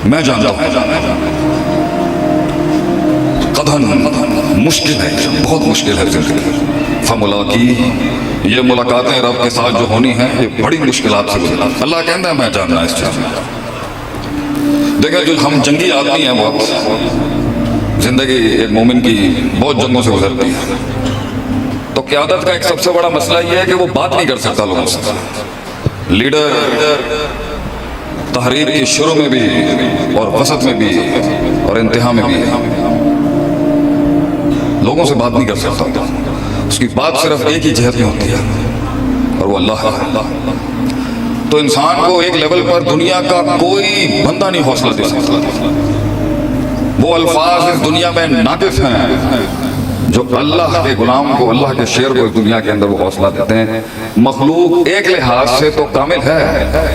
मैं जानता हूँ कदन मुश्किल है, बहुत मुश्किल है जिंदगी। फमुलाकी, ये मुलाकातें रब के साथ जो होनी है ये बड़ी मुश्किलात से गुजरना। अल्लाह कहता है मैं जानना इस चीज़ में। देखिए जो हम जंगी आदमी हैं, बहुत जिंदगी एक मोमिन की बहुत जंगों से गुजरती है। तो क़यादत का एक सबसे बड़ा मसला ये है कि वो बात नहीं कर सकता लोगों से। लीडर तहरीर की शुरू में भी और वसत में भी और इंतहा में भी लोगों से बात नहीं कर सकता। उसकी बात सिर्फ एक ही जहत में होती है और वो अल्लाह है। तो इंसान को एक लेवल पर दुनिया का कोई बंदा नहीं हौसला दे सकता। वो अल्फाज इस दुनिया में नाकिस हैं जो अल्लाह के गुलाम को, अल्लाह के शेर को इस दुनिया के अंदर वो हौसला देते हैं। मखलूक एक लिहाज से तो कामिल है,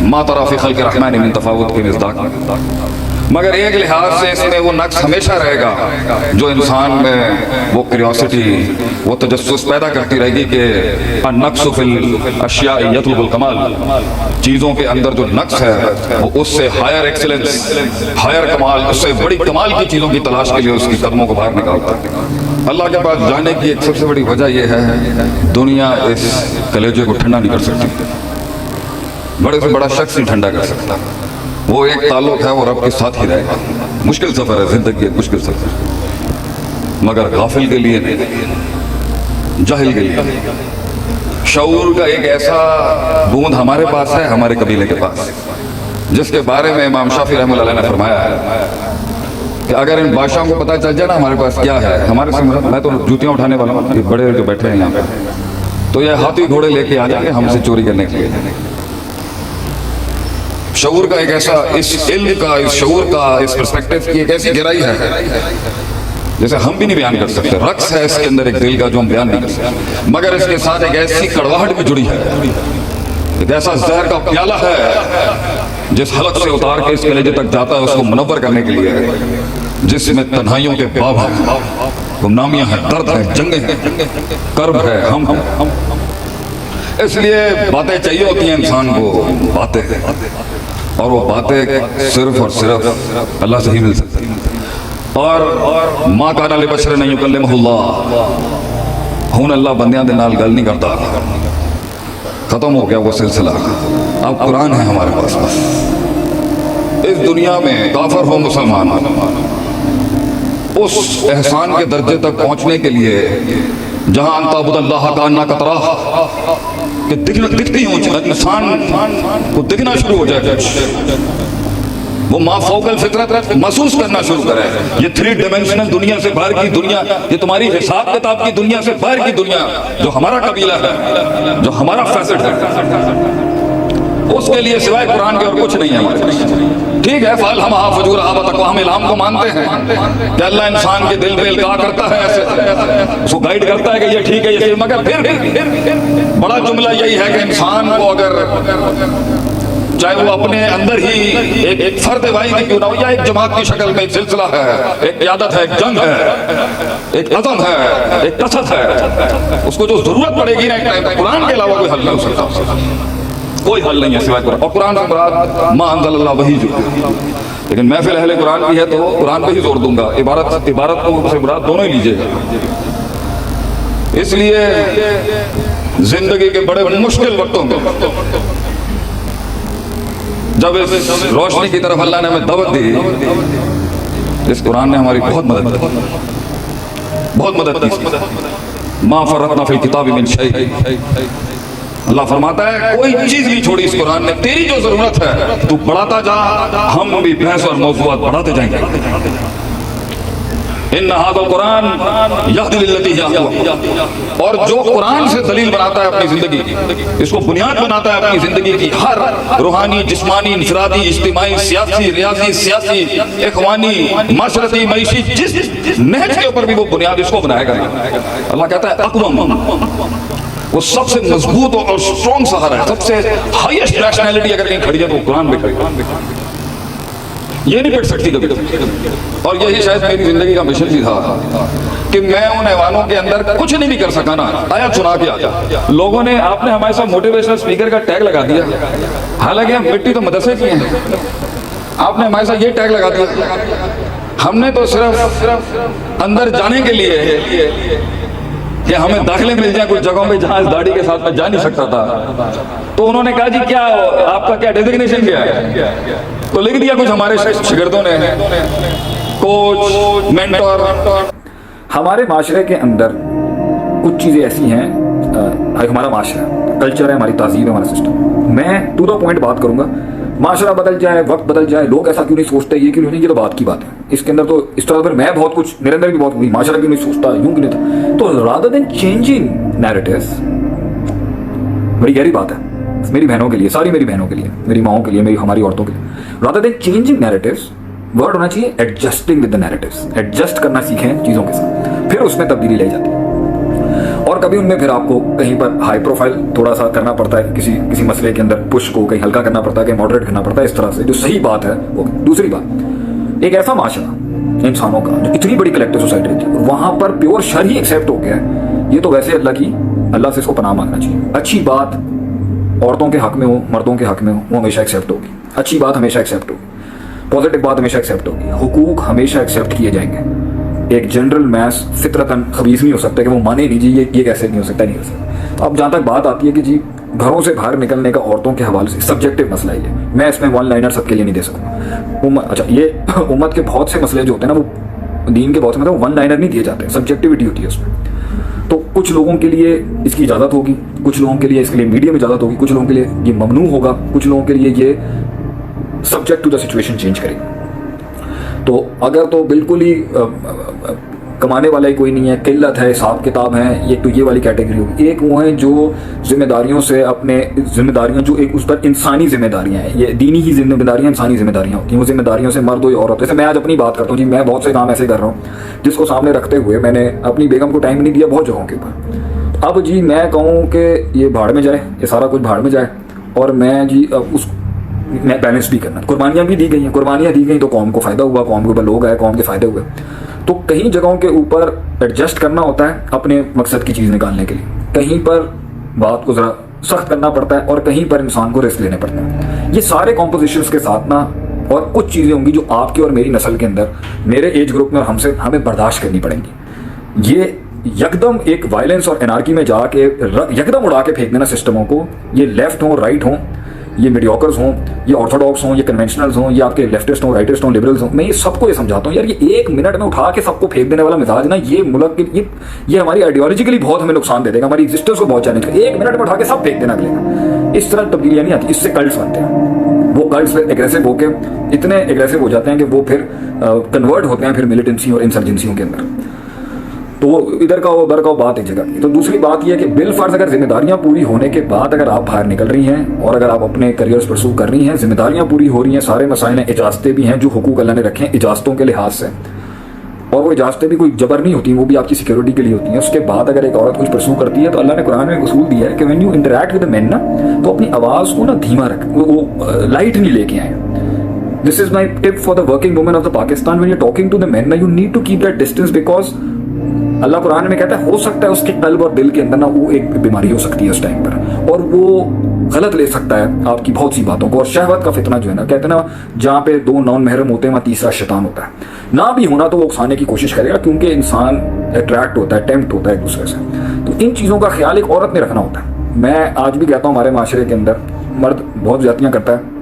मा तरा फी खल्क़ि रहमान मिन तफावुत के मिज़दाक़, मगर एक लिहाज से इसमें वो नक्स हमेशा रहेगा जो इंसान में वो क्यूरियोसिटी, वो तजस्सुस पैदा करती रहेगी कि नक्स फिल अशिया यतलुबुल कमाल, चीज़ों के अंदर जो नक्स है वो उससे हायर एक्सीलेंस, हायर कमाल, उससे बड़ी कमाल की चीज़ों की तलाश के लिए उसकी कदमों को बाहर निकालता है। अल्लाह के पास जाने की एक सबसे बड़ी वजह यह है, दुनिया इस कलेजे को ठंडा नहीं कर सकती, बड़े से बड़ा शख्स नहीं ठंडा कर सकता। वो एक ताल्लुक है, वो रब के साथ ही रहेगा। मुश्किल सफ़र है जिंदगी, एक मुश्किल सफ़र, मगर गाफिल के लिए नहीं, जाहिल के लिए। शऊर का एक ऐसा बूंद हमारे पास है, हमारे कबीले के पास, जिसके बारे में इमाम शाफी रहमतुल्लाह अलैह ने फरमाया है कि अगर इन बादशाहों को पता चल जाए ना हमारे पास क्या है, हमारे से मैं तो जूतियाँ उठाने वाला हूँ, ये बड़े जो बैठे हैं यहाँ पे, तो ये हाथी घोड़े लेके आ जाएंगे हमसे चोरी करने के लिए। शऊर का एक ऐसा, इस इल्म का, इस शऊर का, इस पर्सपेक्टिव की एक ऐसी गहराई है जैसे हम भी नहीं बयान कर सकते। रक्स है इसके अंदर एक दिल का जो हम बयान नहीं कर सकते, मगर इसके साथ एक ऐसी कड़वाहट भी जुड़ी है, एक ऐसा जहर का प्याला है जिस हलक से उतार के इस कलेजे तक जाता है उसको मुनव्वर करने के लिए, जिसमें तन्हाइयों के बाब हैं, गुमनामियां हैं, दर्द है, जंगें हैं, कर्ब है, हम। इसलिए बातें चाहिए होती हैं इंसान को, बातें, और वो बातें सिर्फ और सिर्फ अल्लाह से ही मिल सकती हैं। और माँ काना लिबशर नहीं युकल्लिमुहुल्लाह, हुन अल्लाह बंदियां दे नाल गल नहीं करता। खत्म हो गया वो सिलसिला, अब कुरान है हमारे पास। बस इस दुनिया में काफिर हो मुसलमान, उस एहसान के दर्जे तक पहुंचने के लिए जहां अंताबुदल्लाह का अन्ना कतरा कि दिखती हो इंसान को दिखना शुरू हो जाए, वो माफौकल फितरत महसूस करना शुरू करे। ये 3 डायमेंशनल दुनिया से बाहर की दुनिया, ये तुम्हारी हिसाब किताब की दुनिया से बाहर की दुनिया, जो हमारा कबीला है, जो हमारा फैसेट है, उसके लिए सिवाय कुरान के और कुछ नहीं है हमारे। ठीक है, फल हम हाफजूर हम इल्हाम को मानते हैं कि अल्लाह इंसान के दिल पे इल्का करता है, ऐसे उसको गाइड करता है कि ये ठीक है, ये, मगर फिर बड़ा जुमला यही है कि इंसान को अगर चाहे वो अपने अंदर ही एक फर्द वाहिद क्यों ना हो या एक जमात की शक्ल में एक सिलसिला है, एक क़यादत है, एक जंग है, एक अज़म है, एक कसरत है, उसको जो जरूरत पड़ेगी ना एक टाइम, कुरान के अलावा कोई हल नहीं हो सकता, कोई हल नहीं है सिवाय कुरान। और कुरान से मुराद मा अंज़लल्लाह वही जो, लेकिन महफिल अहले कुरान की है तो कुरान पे ही जोर दूंगा, इबारत को से मुराद दोनों ही लीजिएगा। इसलिए जिंदगी के बड़े मुश्किल वक्तों में जब इस रोशनी की तरफ अल्लाह ने हमें दावत दी, इस कुरान ने हमारी बहुत मदद की, बहुत मदद की। मा फरतना फिल किताबि मिन शै, अल्लाह फरमाता है कोई चीज नहीं छोड़ी इस कुरान ने, तेरी जो जरूरत है तू बढ़ाता जा, हम भी बहस और मौज़ूआत बढ़ाते जाएंगे। इन्ना हाज़ल कुरान यहदी लिल्लती हिय अक़वम, और जो कुरान से दलील बनाता है अपनी जिंदगी, इसको बुनियाद बनाता है अपनी जिंदगी की, हर रूहानी, जिस्मानी, इंफरादी, इज्तिमाई, सियासी, रियाजी, सियासी, इख़वानी, माशरती, मईशी, जिस नहज के ऊपर भी वो बुनियाद इसको बनाएगा। अल्लाह कहता है अक़वम, वो सबसे मजबूत और स्ट्रॉन्ग सहारा है, सबसे हाईएस्ट रैशनैलिटी अगर कहीं खड़ी है तो कुरान में खड़ी है, ये नहीं पिट सकती कभी। और यही शायद मेरी जिंदगी का मिशन भी था कि मैं उन ऐवानों के अंदर कुछ नहीं कर सका ना, आया सुना के आ जा। लोगों ने, आपने हमारे साथ मोटिवेशनल स्पीकर का टैग लगा दिया, हालांकि हम मिट्टी तो मदरसे की हैं, आपने हमारे साथ ये टैग लगा दिया। हमने तो सिर्फ अंदर जाने के लिए कि हमें दाखिले मिल जाए कुछ जगहों पे जहां इस दाढ़ी के साथ मैं जा नहीं सकता था, तो उन्होंने कहा जी क्या आपका क्या डेजिग्नेशन क्या है, तो लिख दिया कुछ हमारे शागिर्दों ने, कोच, मेंटर। हमारे माशरे के अंदर कुछ चीज़ें ऐसी हैं, हमारा माशरा, कल्चर है, हमारी तहजीब है, हमारा सिस्टम। मैं टू द पॉइंट बात करूंगा। माशरा बदल जाए, वक्त बदल जाए, लोग ऐसा क्यों नहीं सोचते, ये क्यों नहीं, ये तो बात की बात है। इसके अंदर तो इस तरह पर मैं बहुत कुछ, मेरे अंदर भी बहुत कुछ, माशरा क्यों नहीं सोचता, यूं क्यों नहीं था। तो रादर देन चेंजिंग नैरेटिव्स, बड़ी गहरी बात है मेरी बहनों के लिए, सारी मेरी बहनों के लिए, मेरी माओं के लिए, मेरी हमारी औरतों के लिए, rather than changing narratives, word होना चाहिए adjusting with the narratives. Adjust करना सीखें चीज़ों के साथ, फिर उसमें तब्दीली लाई जाती है। और कभी उनमें फिर आपको कहीं पर हाई प्रोफाइल थोड़ा सा करना पड़ता है, किसी मसले के अंदर पुश को कहीं हल्का करना पड़ता है, कहीं मॉडरेट करना पड़ता है, इस तरह से जो सही बात है वो। दूसरी बात, एक ऐसा माशरा इंसानों का जो इतनी बड़ी कलेक्टिव सोसाइटी रहती है, वहां पर प्योर शर ही एक्सेप्ट हो गया है, ये तो वैसे अल्लाह से इसको पनाह मांगना चाहिए। अच्छी बात औरतों के हक में हो, मर्दों के हक में हो, वो हमेशा एक्सेप्ट होगी। अच्छी बात हमेशा एक्सेप्ट होगी, पॉजिटिव बात हमेशा एक्सेप्ट होगी, हुकूक हमेशा एक्सेप्ट किए जाएंगे। एक जनरल मैस फितरतन खबीस नहीं हो सकता कि वो माने नहीं जी ये कैसे नहीं हो सकता, नहीं हो सकता। अब जहाँ तक बात आती है कि जी घरों से बाहर निकलने का औरतों के हवाले से सब्जेक्टिव मसला ही है, मैं इसमें वन लाइनर सबके लिए नहीं दे सकूँगा। अच्छा, ये उम्मत के बहुत से मसले जो होते हैं ना, वो दीन के बहुत से मतलब वन लाइनर नहीं दिए जाते, सब्जेक्टिविटी होती है उसमें। तो कुछ लोगों के लिए इसकी इजाज़त होगी, कुछ लोगों के लिए इसके लिए मीडिया में इजाज़त होगी, कुछ लोगों के लिए ये ममनू होगा, कुछ लोगों के लिए ये subject to the situation change करेगी। तो अगर तो बिल्कुल ही कमाने वाला ही कोई नहीं है, किल्लत है, हिसाब किताब है, ये तो ये वाली कैटेगरी होगी। एक वो है जो जिम्मेदारियों से अपने जिम्मेदारियां, जो एक उस पर इंसानी जिम्मेदारियां हैं, ये दीनी ही जिम्मेदारियां, इंसानी जिम्मेदारियां होती हैं। वो जिम्मेदारियों से मर्द हो या औरत, जैसे मैं आज अपनी बात करता हूँ जी, मैं बहुत से काम ऐसे कर रहा हूँ जिसको सामने रखते हुए मैंने अपनी बेगम को टाइम नहीं दिया बहुत जगहों के ऊपर। अब जी मैं कहूँ कि ये भाड़ में जाए, ये सारा कुछ भाड़ में जाए, और मैं जी उस मैं बैलेंस भी करना, कुर्बानियाँ भी दी गई हैं, कुर्बानियाँ दी गई तो कौम को फ़ायदा हुआ, कौम के ऊपर लोग आए, कौम के फ़ायदे हुए। तो कहीं जगहों के ऊपर एडजस्ट करना होता है अपने मकसद की चीज़ निकालने के लिए, कहीं पर बात को ज़रा सख्त करना पड़ता है, और कहीं पर इंसान को रिस्क लेने पड़ता है। ये सारे कॉम्पोजिशंस के साथ ना, और कुछ चीज़ें होंगी जो आपकी और मेरी नस्ल के अंदर, मेरे एज ग्रुप में और हमें बर्दाश्त करनी पड़ेंगी। ये यकदम एक वायलेंस और एनार्की में जाके यकदम उड़ा के फेंक देना सिस्टमों को, ये लेफ्ट हो, राइट हो, ये मीडियोकर्स हों, ये ऑर्थोडॉक्स हों, ये कन्वेंशनल्स हों, ये आपके लेफ्टिस्ट हों, राइटिस्ट हों, लिबरल्स हों, मैं ये सबको ये समझाता हूँ यार, ये एक मिनट में उठा के सबको फेंक देने वाला मिजाज ना, ये मुल्क के ये हमारी आइडियोलॉजिकली बहुत हमें नुकसान दे देगा, हमारी एग्जिस्टेंस को बहुत चैलेंज करेगा। एक मिनट में उठा के सब फेंक देना अगले। इस तरह तब्दीलियाँ नहीं आती, इससे कल्ट्स बनते हैं। वो कल्ट्स एग्रेसिव होकर इतने एग्रेसिव हो जाते हैं कि वो फिर कन्वर्ट होते हैं फिर मिलिटेंसी और इंसर्जेंसियों के अंदर। तो वो इधर का उधर का बात एक जगह की। तो दूसरी बात यह है कि बिल फर्ज अगर जिम्मेदारियां पूरी होने के बाद अगर आप बाहर निकल रही हैं और अगर आप अपने करियर्स परसू कर रही हैं, जिम्मेदारियां पूरी हो रही हैं, सारे मसाइल हैं, इजाजतें भी हैं जो हुकूक अल्लाह ने रखे हैं इजाजतों के लिहाज से, और वो इजाजतें भी कोई जबर नहीं होती, वो भी आपकी सिक्योरिटी के लिए होती हैं। उसके बाद अगर एक औरत कुछ परसू करती है तो अल्लाह ने कुरान में उसूल दिया है कि when you interact with main ना, तो अपनी आवाज़ को ना धीमा रखें, वो लाइट नहीं लेके आए। This is my tip for the working women of the Pakistan, when you talking to the men ना, you need to keep that distance, because Allah Quran में कहता है हो सकता है उसके कल्ब और दिल के अंदर ना वो एक बीमारी हो सकती है उस टाइम पर, और वो गलत ले सकता है आपकी बहुत सी बातों को। और शहवत का फितना जो है ना, कहते हैं ना जहाँ पे दो नॉन महरम होते हैं वहाँ तीसरा शैतान होता है। ना भी होना तो वो उकसाने की कोशिश करेगा, क्योंकि इंसान अट्रैक्ट होता है, टेम्प्ट होता है एक दूसरे से। तो इन चीज़ों का ख्याल एक औरत ने रखना होता है। मैं आज भी कहता हूँ हमारे माशरे के अंदर मर्द बहुत ज्यादतियाँ करता है,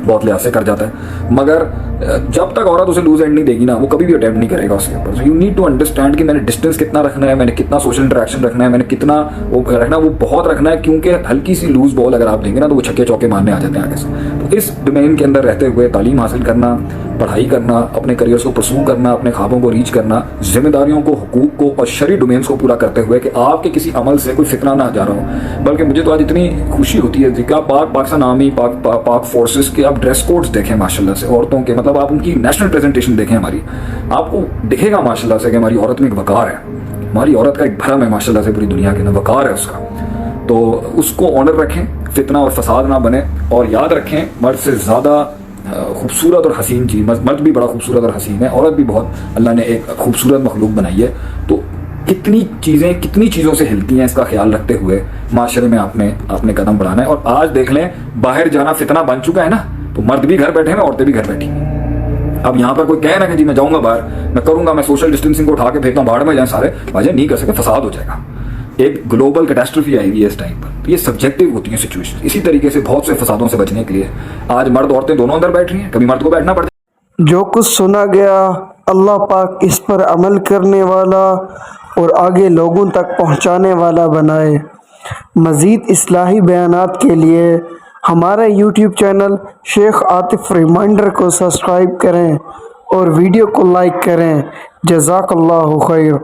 बहुत लिहाज से कर जाता है, मगर जब तक औरत उसे लूज एंड नहीं देगी ना, वो कभी भी अटेम्प्ट नहीं करेगा उसके ऊपर। So you need to understand कि मैंने डिस्टेंस कितना रखना है, मैंने कितना सोशल इंटरेक्शन रखना है, मैंने कितना वो रखना है, वो बहुत रखना है, क्योंकि हल्की सी लूज बॉल अगर आप देंगे ना तो वो छक्के चौके मारने आ जाते हैं आगे से। तो इस डोमेन के अंदर रहते हुए तालीम हासिल करना, पढ़ाई करना, अपने करियर्स को परसू करना, अपने ख्वाबों को रीच करना, जिम्मेदारियों को, हुकूक को और शरई डोमेन्स को पूरा करते हुए कि आपके किसी अमल से कोई फितना ना जा रहा हो। बल्कि मुझे तो आज इतनी खुशी होती है कि आप पाकिस्तान आर्मी, पाक फोर्सेस के आप ड्रेस कोड्स देखें माशाल्लाह से, औरतों के, मतलब आप उनकी नेशनल प्रेजेंटेशन देखें हमारी, आपको दिखेगा माशाल्लाह से कि हमारी औरत में एक वकार है, हमारी औरत का एक भरम है माशाल्लाह से, पूरी दुनिया के अंदर वकार है उसका। तो उसको ऑनर रखें, फितना और फसाद ना बने, और याद रखें मर्द से ज़्यादा खूबसूरत और हसीन चीज़, मर्द भी बड़ा खूबसूरत और हसीन है, औरत भी बहुत, अल्लाह ने एक खूबसूरत मखलूक बनाई है। तो कितनी चीज़ों से हिलती हैं, इसका ख्याल रखते हुए माशरे में आपने कदम बढ़ाना है। और आज देख लें बाहर जाना फितना बन चुका है ना, तो मर्द भी घर बैठे हैं, औरतें भी घर बैठी हैं। अब यहाँ पर कोई कहे ना कि जी मैं जाऊंगा बाहर, मैं करूंगा, मैं सोशल डिस्टेंसिंग को उठा के फेंकता हूँ बाहर में जाए सारे, भाई नहीं कर सके, फसाद हो जाएगा, एक ग्लोबल कैटास्ट्रोफी आएगी इस टाइम पर। तो ये सब्जेक्टिव होती है सिचुएशन। इसी तरीके से बहुत से फसादों से बचने के लिए आज मर्द औरतें दोनों अंदर बैठ रही हैं, कभी मर्द को बैठना पड़ता है। जो कुछ सुना गया अल्लाह पाक इस पर अमल करने वाला और आगे लोगों तक पहुंचाने वाला बनाए। मज़ीद इस्लाही बयानात के लिए हमारे YouTube channel Sheikh Atif reminder को सब्सक्राइब करें और वीडियो को लाइक करें। जज़ाकल्लाहु खैर।